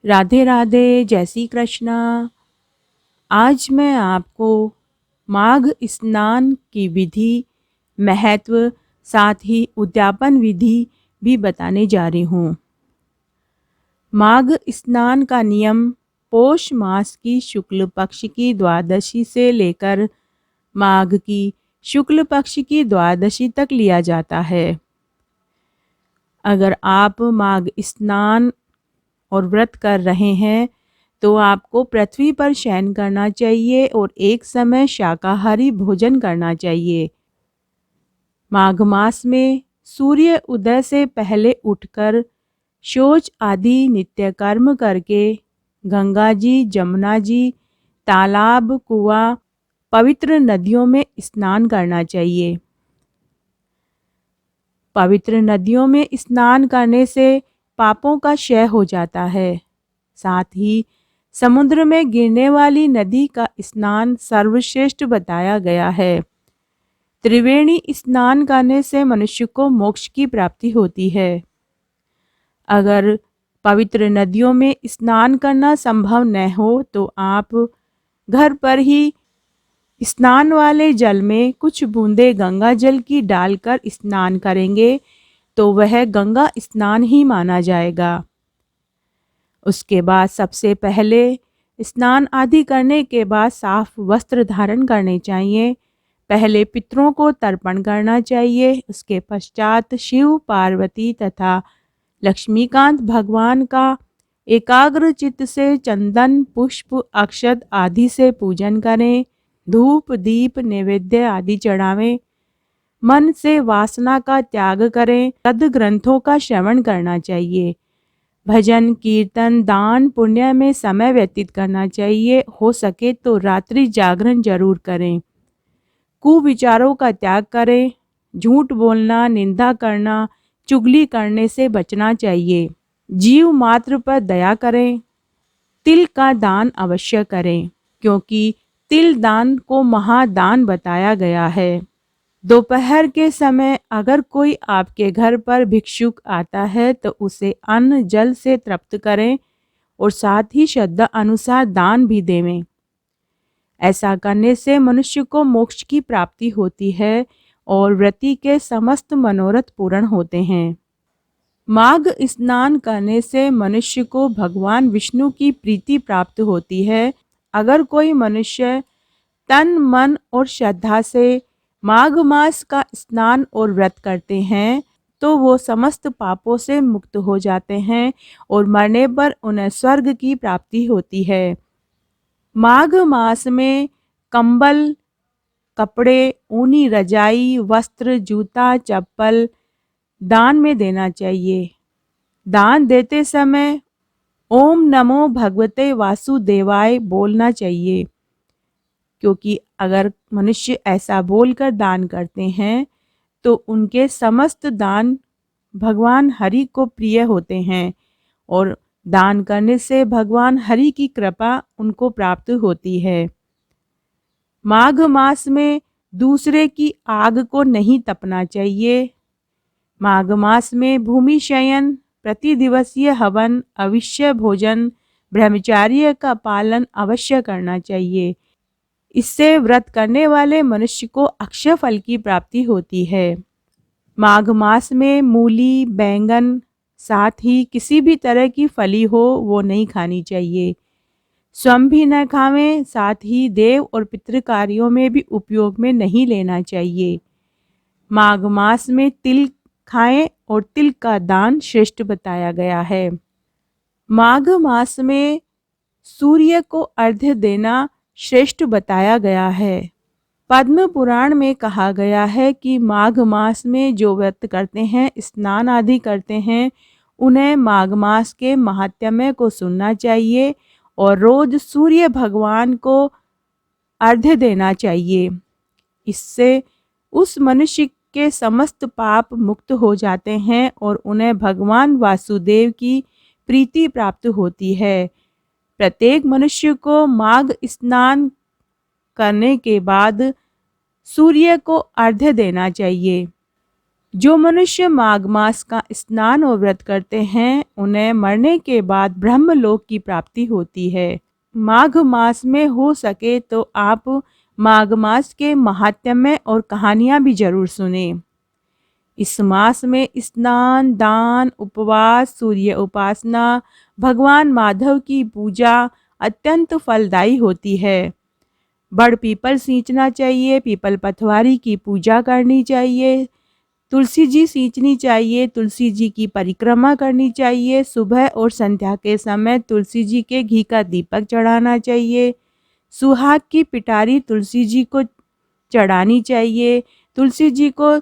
राधे राधे, जय श्री कृष्णा। आज मैं आपको माघ स्नान की विधि, महत्व, साथ ही उद्यापन विधि भी बताने जा रही हूँ। माघ स्नान का नियम पौष मास की शुक्ल पक्ष की द्वादशी से लेकर माघ की शुक्ल पक्ष की द्वादशी तक लिया जाता है। अगर आप माघ स्नान और व्रत कर रहे हैं तो आपको पृथ्वी पर शयन करना चाहिए और एक समय शाकाहारी भोजन करना चाहिए। माघ मास में सूर्य उदय से पहले उठकर शौच आदि नित्य कर्म करके गंगा जी, जमुना जी, तालाब, कुआं, पवित्र नदियों में स्नान करना चाहिए। पवित्र नदियों में स्नान करने से पापों का क्षय हो जाता है। साथ ही समुद्र में गिरने वाली नदी का स्नान सर्वश्रेष्ठ बताया गया है। त्रिवेणी स्नान करने से मनुष्य को मोक्ष की प्राप्ति होती है। अगर पवित्र नदियों में स्नान करना संभव न हो तो आप घर पर ही स्नान वाले जल में कुछ बूंदे गंगा जल की डालकर स्नान करेंगे तो वह गंगा स्नान ही माना जाएगा। उसके बाद सबसे पहले स्नान आदि करने के बाद साफ वस्त्र धारण करने चाहिए। पहले पितरों को तर्पण करना चाहिए। उसके पश्चात शिव, पार्वती तथा लक्ष्मीकांत भगवान का एकाग्र चित्त से चंदन, पुष्प, अक्षत आदि से पूजन करें। धूप, दीप, नैवेद्य आदि चढ़ावें। मन से वासना का त्याग करें। सद ग्रंथों का श्रवण करना चाहिए। भजन, कीर्तन, दान, पुण्य में समय व्यतीत करना चाहिए। हो सके तो रात्रि जागरण जरूर करें। कुविचारों का त्याग करें। झूठ बोलना, निंदा करना, चुगली करने से बचना चाहिए। जीव मात्र पर दया करें। तिल का दान अवश्य करें, क्योंकि तिल दान को महादान बताया गया है। दोपहर के समय अगर कोई आपके घर पर भिक्षुक आता है तो उसे अन्न जल से तृप्त करें और साथ ही श्रद्धा अनुसार दान भी देवें। ऐसा करने से मनुष्य को मोक्ष की प्राप्ति होती है और व्रती के समस्त मनोरथ पूर्ण होते हैं। माघ स्नान करने से मनुष्य को भगवान विष्णु की प्रीति प्राप्त होती है। अगर कोई मनुष्य तन, मन और श्रद्धा से माघ मास का स्नान और व्रत करते हैं तो वो समस्त पापों से मुक्त हो जाते हैं और मरने पर उन्हें स्वर्ग की प्राप्ति होती है। माघ मास में कंबल, कपड़े, ऊनी रजाई, वस्त्र, जूता, चप्पल दान में देना चाहिए। दान देते समय ओम नमो भगवते वासुदेवाय बोलना चाहिए, क्योंकि अगर मनुष्य ऐसा बोलकर दान करते हैं तो उनके समस्त दान भगवान हरि को प्रिय होते हैं और दान करने से भगवान हरि की कृपा उनको प्राप्त होती है। माघ मास में दूसरे की आग को नहीं तपना चाहिए। माघ मास में भूमि शयन, प्रतिदिवसीय हवन, अविश्य भोजन, ब्रह्मचर्य का पालन अवश्य करना चाहिए। इससे व्रत करने वाले मनुष्य को अक्षय फल की प्राप्ति होती है। माघ मास में मूली, बैंगन, साथ ही किसी भी तरह की फली हो वो नहीं खानी चाहिए। स्वयं भी न खावें, साथ ही देव और पितृ कार्यों में भी उपयोग में नहीं लेना चाहिए। माघ मास में तिल खाएं और तिल का दान श्रेष्ठ बताया गया है। माघ मास में सूर्य को अर्घ्य देना श्रेष्ठ बताया गया है। पद्म पुराण में कहा गया है कि माघ मास में जो व्रत करते हैं, स्नान आदि करते हैं, उन्हें माघ मास के महात्म्य को सुनना चाहिए और रोज सूर्य भगवान को अर्घ्य देना चाहिए। इससे उस मनुष्य के समस्त पाप मुक्त हो जाते हैं और उन्हें भगवान वासुदेव की प्रीति प्राप्त होती है। प्रत्येक मनुष्य को माघ स्नान करने के बाद सूर्य को अर्घ्य देना चाहिए। जो मनुष्य माघ मास का स्नान और व्रत करते हैं उन्हें मरने के बाद ब्रह्मलोक की प्राप्ति होती है। माघ मास में हो सके तो आप माघ मास के महात्म्य और कहानियाँ भी जरूर सुने। इस मास में स्नान, दान, उपवास, सूर्य उपासना, भगवान माधव की पूजा अत्यंत फलदायी होती है। बड़ पीपल सींचना चाहिए, पीपल पथवारी की पूजा करनी चाहिए, तुलसी जी सींचनी चाहिए, तुलसी जी की परिक्रमा करनी चाहिए, सुबह और संध्या के समय तुलसी जी के घी का दीपक चढ़ाना चाहिए, सुहाग की पिटारी तुलसी जी को चढ़ानी चाहिए, तुलसी जी को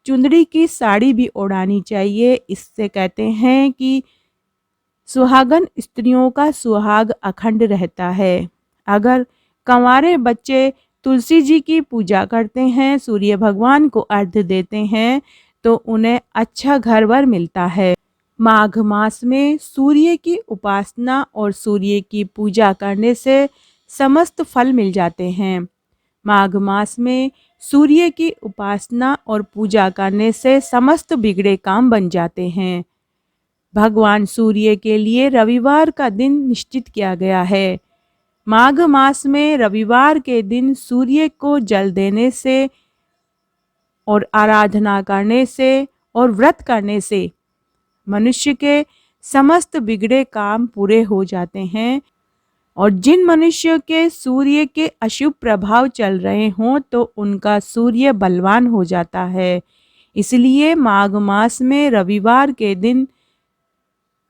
चुंदड़ी की साड़ी भी ओढ़ानी चाहिए। इससे कहते हैं कि सुहागन स्त्रियों का सुहाग अखंड रहता है। अगर कंवारे बच्चे तुलसी जी की पूजा करते हैं, सूर्य भगवान को अर्घ्य देते हैं तो उन्हें अच्छा घर-वर मिलता है। माघ मास में सूर्य की उपासना और सूर्य की पूजा करने से समस्त फल मिल जाते हैं। माघ मास में सूर्य की उपासना और पूजा करने से समस्त बिगड़े काम बन जाते हैं। भगवान सूर्य के लिए रविवार का दिन निश्चित किया गया है। माघ मास में रविवार के दिन सूर्य को जल देने से और आराधना करने से और व्रत करने से मनुष्य के समस्त बिगड़े काम पूरे हो जाते हैं। और जिन मनुष्य के सूर्य के अशुभ प्रभाव चल रहे हों तो उनका सूर्य बलवान हो जाता है। इसलिए माघ मास में रविवार के दिन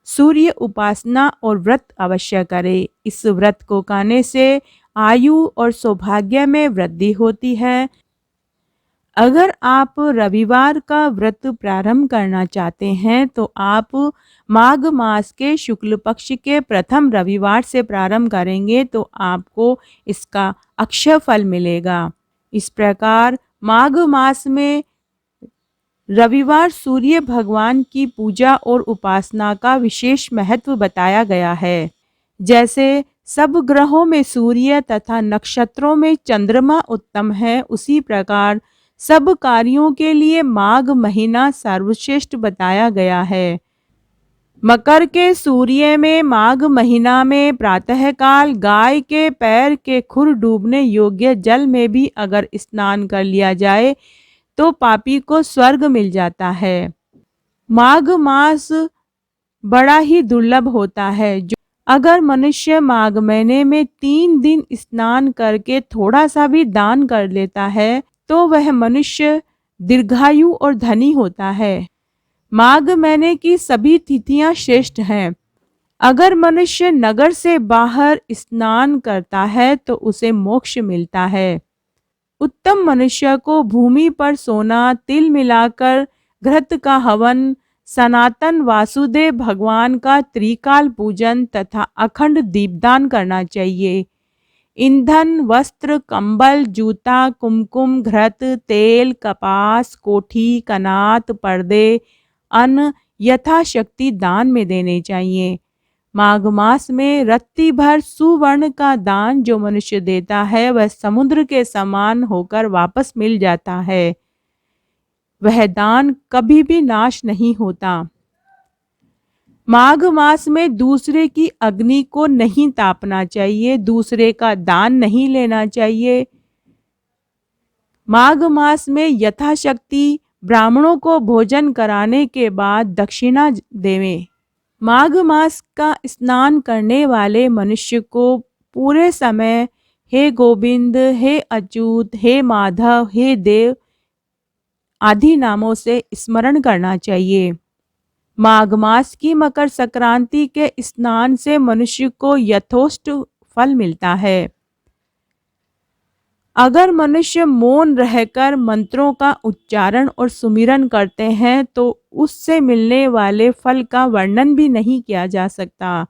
सूर्य उपासना और व्रत अवश्य करें। इस व्रत को करने से आयु और सौभाग्य में वृद्धि होती है। अगर आप रविवार का व्रत प्रारंभ करना चाहते हैं तो आप माघ मास के शुक्ल पक्ष के प्रथम रविवार से प्रारंभ करेंगे तो आपको इसका अक्षय फल मिलेगा। इस प्रकार माघ मास में रविवार सूर्य भगवान की पूजा और उपासना का विशेष महत्व बताया गया है। जैसे सब ग्रहों में सूर्य तथा नक्षत्रों में चंद्रमा उत्तम है, उसी प्रकार सब कार्यों के लिए माघ महीना सर्वश्रेष्ठ बताया गया है। मकर के सूर्य में माघ महीना में प्रातःकाल गाय के पैर के खुर डूबने योग्य जल में भी अगर स्नान कर लिया जाए तो पापी को स्वर्ग मिल जाता है। माघ मास बड़ा ही दुर्लभ होता है। जो अगर मनुष्य माघ महीने में 3 दिन स्नान करके थोड़ा सा भी दान कर लेता है तो वह मनुष्य दीर्घायु और धनी होता है। माघ महीने की सभी तिथियां श्रेष्ठ हैं। अगर मनुष्य नगर से बाहर स्नान करता है तो उसे मोक्ष मिलता है। उत्तम मनुष्य को भूमि पर सोना, तिल मिलाकर घृत का हवन, सनातन वासुदेव भगवान का त्रिकाल पूजन तथा अखंड दीपदान करना चाहिए। ईंधन, वस्त्र, कंबल, जूता, कुमकुम, घृत, तेल, कपास, कोठी, कनात, पर्दे, अन्न यथाशक्ति दान में देने चाहिए। माघ मास में रत्ती भर सुवर्ण का दान जो मनुष्य देता है वह समुद्र के समान होकर वापस मिल जाता है। वह दान कभी भी नाश नहीं होता। माघ मास में दूसरे की अग्नि को नहीं तापना चाहिए, दूसरे का दान नहीं लेना चाहिए। माघ मास में यथाशक्ति ब्राह्मणों को भोजन कराने के बाद दक्षिणा देवें। माघ मास का स्नान करने वाले मनुष्य को पूरे समय हे गोविंद, हे अच्युत, हे माधव, हे देव आदि नामों से स्मरण करना चाहिए। माघ मास की मकर संक्रांति के स्नान से मनुष्य को यथोचित फल मिलता है। अगर मनुष्य मौन रहकर मंत्रों का उच्चारण और सुमिरन करते हैं तो उससे मिलने वाले फल का वर्णन भी नहीं किया जा सकता।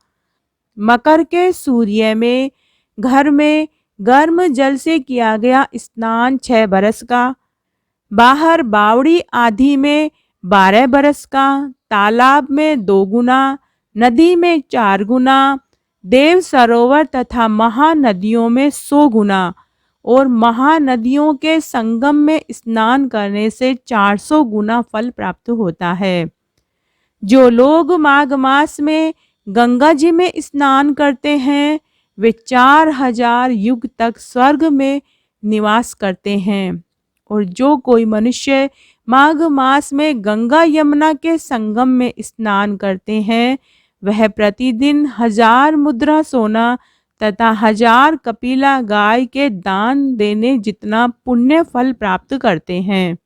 मकर के सूर्य में घर में गर्म जल से किया गया स्नान 6 बरस का, बाहर बावड़ी आदि में 12 बरस का, तालाब में 2 गुना, नदी में 4 गुना, देव सरोवर तथा महानदियों में 100 गुना और महानदियों के संगम में स्नान करने से 400 गुना फल प्राप्त होता है। जो लोग माघ मास में गंगा जी में स्नान करते हैं वे 4000 युग तक स्वर्ग में निवास करते हैं। और जो कोई मनुष्य माघ मास में गंगा यमुना के संगम में स्नान करते हैं वह प्रतिदिन 1000 मुद्रा सोना तथा 1000 कपिला गाय के दान देने जितना पुण्य फल प्राप्त करते हैं।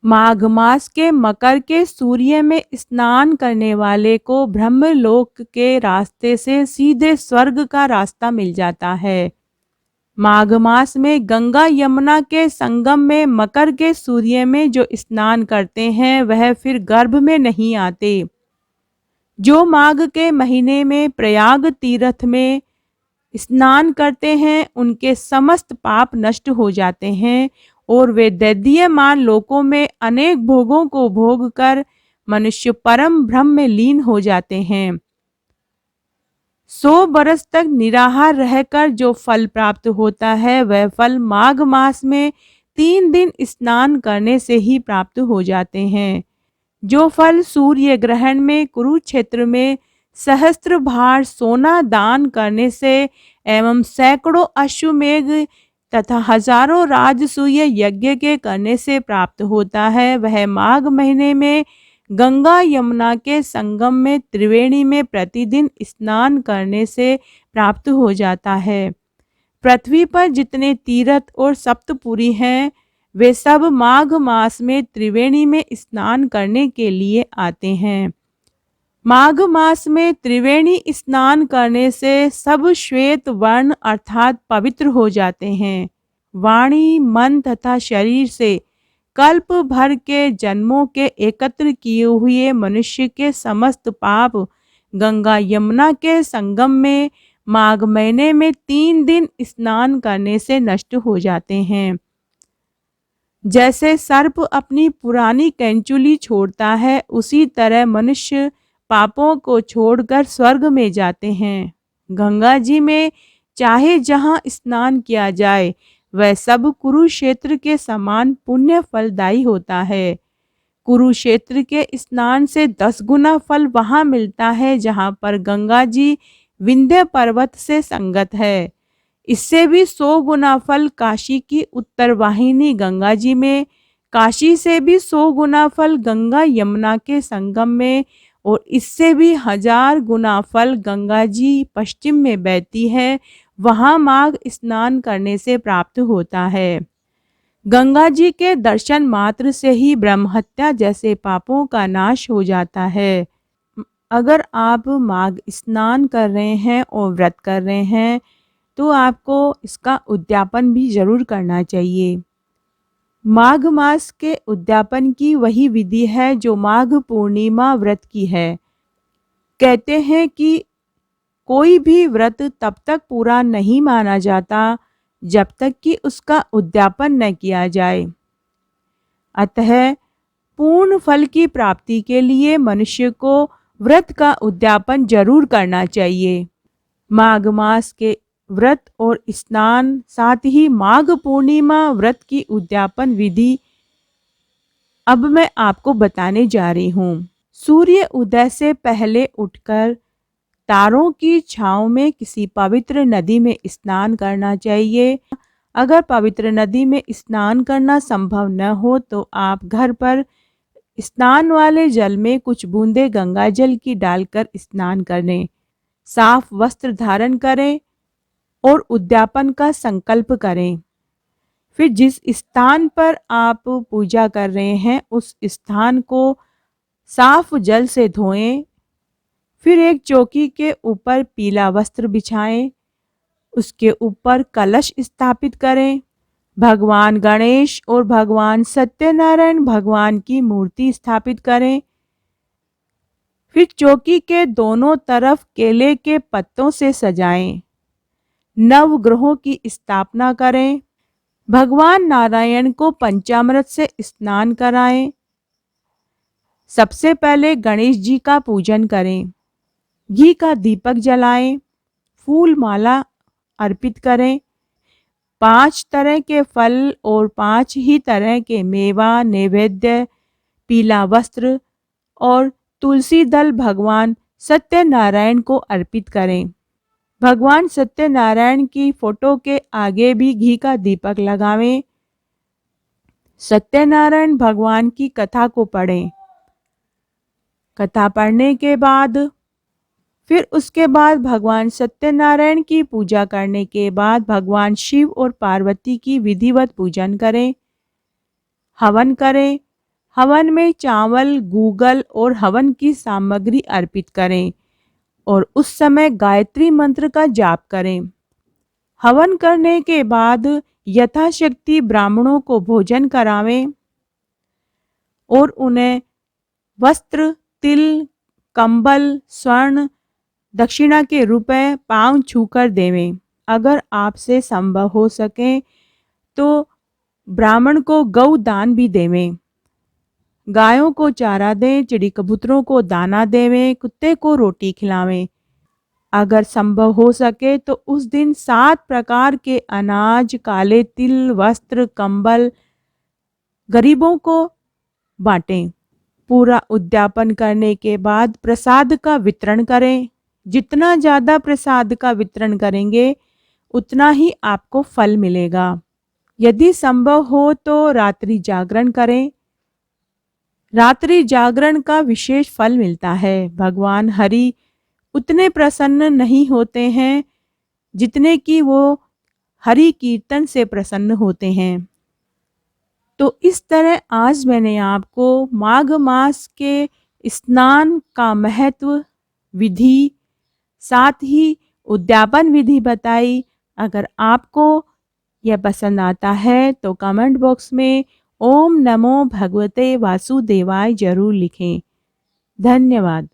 माघ मास के मकर के सूर्य में स्नान करने वाले को ब्रह्मलोक के रास्ते से सीधे स्वर्ग का रास्ता मिल जाता है। माघ मास में गंगा यमुना के संगम में मकर के सूर्य में जो स्नान करते हैं वह फिर गर्भ में नहीं आते। जो माघ के महीने में प्रयाग तीर्थ में स्नान करते हैं उनके समस्त पाप नष्ट हो जाते हैं और वे दैदीयमान लोकों में अनेक भोगों को भोग कर मनुष्य परम ब्रह्म में लीन हो जाते हैं। 100 बरस तक निराहार रहकर जो फल प्राप्त होता है वह फल माघ मास में 3 दिन स्नान करने से ही प्राप्त हो जाते हैं। जो फल सूर्य ग्रहण में कुरुक्षेत्र में सहस्त्र भार सोना दान करने से एवं सैकड़ों अश्वमेघ तथा हजारों राजसूय यज्ञ के करने से प्राप्त होता है वह माघ महीने में गंगा यमुना के संगम में त्रिवेणी में प्रतिदिन स्नान करने से प्राप्त हो जाता है। पृथ्वी पर जितने तीर्थ और सप्तपुरी हैं वे सब माघ मास में त्रिवेणी में स्नान करने के लिए आते हैं। माघ मास में त्रिवेणी स्नान करने से सब श्वेत वर्ण अर्थात पवित्र हो जाते हैं। वाणी मन तथा शरीर से कल्प भर के जन्मों के एकत्र किए हुए मनुष्य के समस्त पाप गंगा यमुना के संगम में माघ महीने में 3 दिन स्नान करने से नष्ट हो जाते हैं। जैसे सर्प अपनी पुरानी कैंचुली छोड़ता है उसी तरह मनुष्य पापों को छोड़कर स्वर्ग में जाते हैं। गंगा जी में चाहे जहाँ स्नान किया जाए वह सब कुरुक्षेत्र के समान पुण्य फलदायी होता है। कुरुक्षेत्र के स्नान से 10 गुना फल वहाँ मिलता है जहाँ पर गंगा जी विंध्य पर्वत से संगत है। इससे भी 100 गुना फल काशी की उत्तर वाहिनी गंगा जी में, काशी से भी 100 गुना फल गंगा यमुना के संगम में और इससे भी 1000 गुना फल गंगा जी पश्चिम में बहती है वहाँ माघ स्नान करने से प्राप्त होता है। गंगा जी के दर्शन मात्र से ही ब्रह्महत्या जैसे पापों का नाश हो जाता है। अगर आप माघ स्नान कर रहे हैं और व्रत कर रहे हैं तो आपको इसका उद्यापन भी जरूर करना चाहिए। माघ मास के उद्यापन की वही विधि है जो माघ पूर्णिमा व्रत की है। कहते हैं कि कोई भी व्रत तब तक पूरा नहीं माना जाता जब तक कि उसका उद्यापन न किया जाए। अतः पूर्ण फल की प्राप्ति के लिए मनुष्य को व्रत का उद्यापन जरूर करना चाहिए। माघ मास के व्रत और स्नान साथ ही माघ पूर्णिमा व्रत की उद्यापन विधि अब मैं आपको बताने जा रही हूँ। सूर्य उदय से पहले उठकर तारों की छांव में किसी पवित्र नदी में स्नान करना चाहिए। अगर पवित्र नदी में स्नान करना संभव न हो तो आप घर पर स्नान वाले जल में कुछ बूंदे गंगा जल की डालकर स्नान करें। साफ वस्त्र धारण करें और उद्यापन का संकल्प करें। फिर जिस स्थान पर आप पूजा कर रहे हैं उस स्थान को साफ जल से धोएं। फिर एक चौकी के ऊपर पीला वस्त्र बिछाएं। उसके ऊपर कलश स्थापित करें। भगवान गणेश और भगवान सत्यनारायण भगवान की मूर्ति स्थापित करें। फिर चौकी के दोनों तरफ केले के पत्तों से सजाएं। नवग्रहों की स्थापना करें। भगवान नारायण को पंचामृत से स्नान कराएं। सबसे पहले गणेश जी का पूजन करें। घी का दीपक जलाएं। फूल माला अर्पित करें। 5 तरह के फल और 5 ही तरह के मेवा, नैवेद्य, पीला वस्त्र और तुलसी दल भगवान सत्यनारायण को अर्पित करें। भगवान सत्यनारायण की फोटो के आगे भी घी का दीपक लगावें। सत्यनारायण भगवान की कथा को पढ़ें। कथा पढ़ने के बाद फिर उसके बाद भगवान सत्यनारायण की पूजा करने के बाद भगवान शिव और पार्वती की विधिवत पूजन करें। हवन करें। हवन में चावल, गूगल और हवन की सामग्री अर्पित करें और उस समय गायत्री मंत्र का जाप करें। हवन करने के बाद यथाशक्ति ब्राह्मणों को भोजन करावें और उन्हें वस्त्र, तिल, कंबल, स्वर्ण दक्षिणा के रूप में पांव छूकर देवें। अगर आपसे संभव हो सके तो ब्राह्मण को गौ दान भी देवें। गायों को चारा दें, चिड़ी कबूतरों को दाना देवें, कुत्ते को रोटी खिलावें। अगर संभव हो सके तो उस दिन 7 प्रकार के अनाज, काले तिल, वस्त्र, कंबल गरीबों को बांटें। पूरा उद्यापन करने के बाद प्रसाद का वितरण करें। जितना ज़्यादा प्रसाद का वितरण करेंगे उतना ही आपको फल मिलेगा। यदि संभव हो तो रात्रि जागरण करें। रात्रि जागरण का विशेष फल मिलता है। भगवान हरि उतने प्रसन्न नहीं होते हैं जितने कि वो हरि कीर्तन से प्रसन्न होते हैं। तो इस तरह आज मैंने आपको माघ मास के स्नान का महत्व, विधि, साथ ही उद्यापन विधि बताई। अगर आपको यह पसंद आता है तो कमेंट बॉक्स में ओम नमो भगवते वासुदेवाय जरूर लिखें। धन्यवाद।